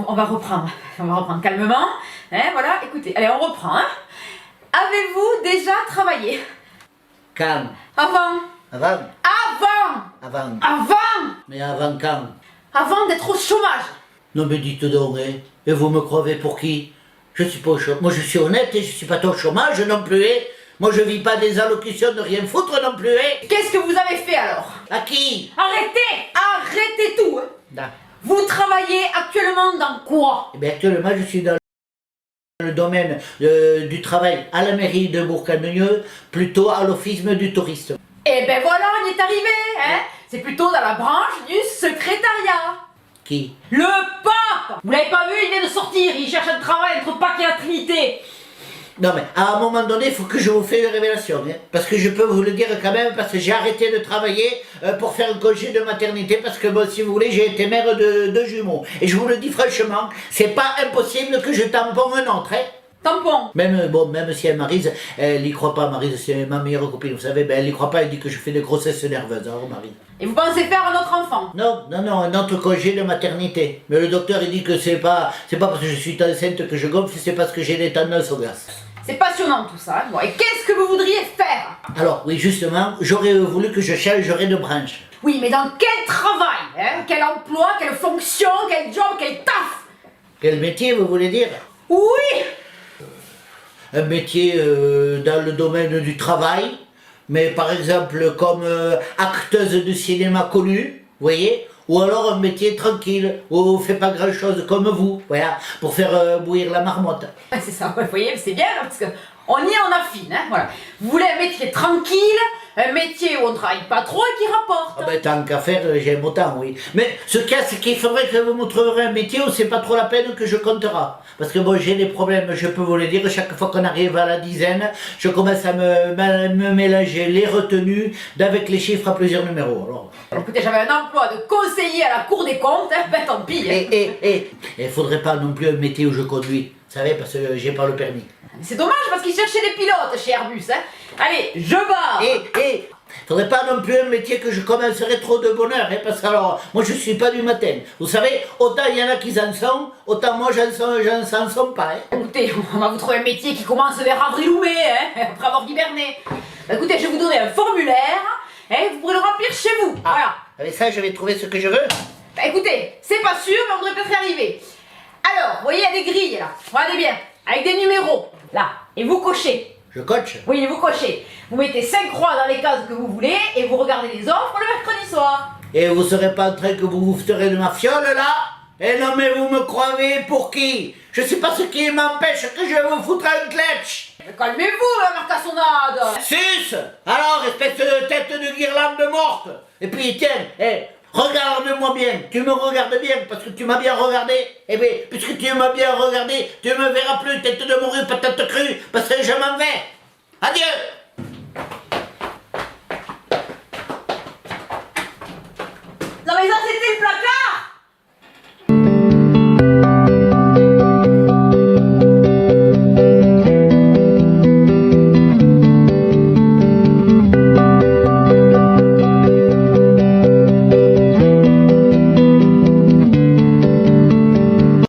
on va reprendre. On va reprendre calmement. Hein, voilà, écoutez, allez, on reprend. Hein. Avez-vous déjà travaillé? Quand? Avant. Avant? Avant. Avant. Avant. Mais avant quand? Avant d'être au chômage. Non mais dites donc, hein. Et vous me croyez pour qui? Je suis pas au chômage. Moi je suis honnête et je suis pas au chômage non plus, hein. Moi je vis pas des allocutions de rien foutre non plus, hein. Qu'est-ce que vous avez fait alors? À qui? Arrêtez. Arrêtez tout. Hein. Là. Vous travaillez actuellement dans quoi? Eh bien actuellement je suis dans le domaine du travail à la mairie de Bourg-en-Bresse, plutôt à l'office du tourisme. Eh ben voilà, on y est arrivé. Hein. C'est plutôt dans la branche du secrétariat. Qui? Le pape! Vous l'avez pas vu, il vient de sortir, il cherche un travail entre Pâques et la Trinité. Non mais à un moment donné, il faut que je vous fasse une révélation, hein, parce que je peux vous le dire quand même, parce que j'ai arrêté de travailler pour faire un congé de maternité, parce que bon, si vous voulez, j'ai été mère de 2 jumeaux. Et je vous le dis franchement, c'est pas impossible que je tamponne un autre, hein. Tampon. Même si elle Maryse, elle y croit pas, Maryse, c'est ma meilleure copine, vous savez, ben elle y croit pas, elle dit que je fais des grossesses nerveuses, hein, Maryse. Et vous pensez faire un autre enfant? Non, un autre congé de maternité. Mais le docteur il dit que c'est pas parce que je suis enceinte que je gonfle, c'est parce que j'ai des tendances au gaz. C'est passionnant tout ça. Hein. Bon, et qu'est-ce que vous voudriez faire? Alors oui, justement, j'aurais voulu que je changerais de branche. Oui, mais dans quel travail hein? Quel emploi, quelle fonction, quel job, quel taf? Quel métier vous voulez dire? Oui. Un métier dans le domaine du travail, mais par exemple comme acteuse de cinéma connue, vous voyez, ou alors un métier tranquille, où on fait pas grand chose comme vous, voilà, pour faire bouillir la marmotte. Ah, c'est ça, vous voyez, c'est bien, parce que on y est, on affine, hein, voilà. Vous voulez un métier tranquille, un métier où on travaille pas trop et qui rapporte. Ah ben tant qu'à faire, j'aime autant, oui. Mais ce cas, c'est qu'il faudrait que vous me trouverez un métier où c'est pas trop la peine que je comptera. Parce que bon, j'ai des problèmes, je peux vous le dire, chaque fois qu'on arrive à la dizaine, je commence à me mélanger les retenues d'avec les chiffres à plusieurs numéros. Alors, écoutez, j'avais un emploi de conseiller à la Cour des comptes, hein, ben tant pis. Hein. il faudrait pas non plus un métier où je conduis, vous savez, parce que j'ai pas le permis. C'est dommage parce qu'ils cherchaient des pilotes chez Airbus. Hein. Allez, je barre. Faudrait pas non plus un métier que je commencerais trop de bonheur, hein, parce que alors, moi je suis pas du matin. Vous savez, autant il y en a qui en sont, autant moi j'en sens pas. Hein. Écoutez, on va vous trouver un métier qui commence vers avril ou mai, hein, après avoir hiberné. Écoutez, je vais vous donner un formulaire, hein, vous pourrez le remplir chez vous. Ah, voilà. avec ça, je vais trouver ce que je veux. Bah, écoutez, c'est pas sûr, mais on devrait peut-être y arriver. Alors, vous voyez, il y a des grilles là. Regardez bien, avec des numéros, là. Et vous cochez. Je coach. Oui, vous cochez. Vous mettez 5 croix dans les cases que vous voulez et vous regardez les offres le mercredi soir. Et vous serez pas en train que vous vous ferez de ma fiole là? Eh non mais vous me croyez pour qui? Je sais pas ce qui m'empêche que je vous foutre un cletch. Calmez-vous, la Marcassonade. Sus! Alors, espèce de tête de guirlande morte. Et puis tiens, regarde-moi bien, tu me regardes bien parce que tu m'as bien regardé. Eh bien, puisque tu m'as bien regardé, tu me verras plus, tête de morue, patate crue, parce que je m'en vais. Adieu!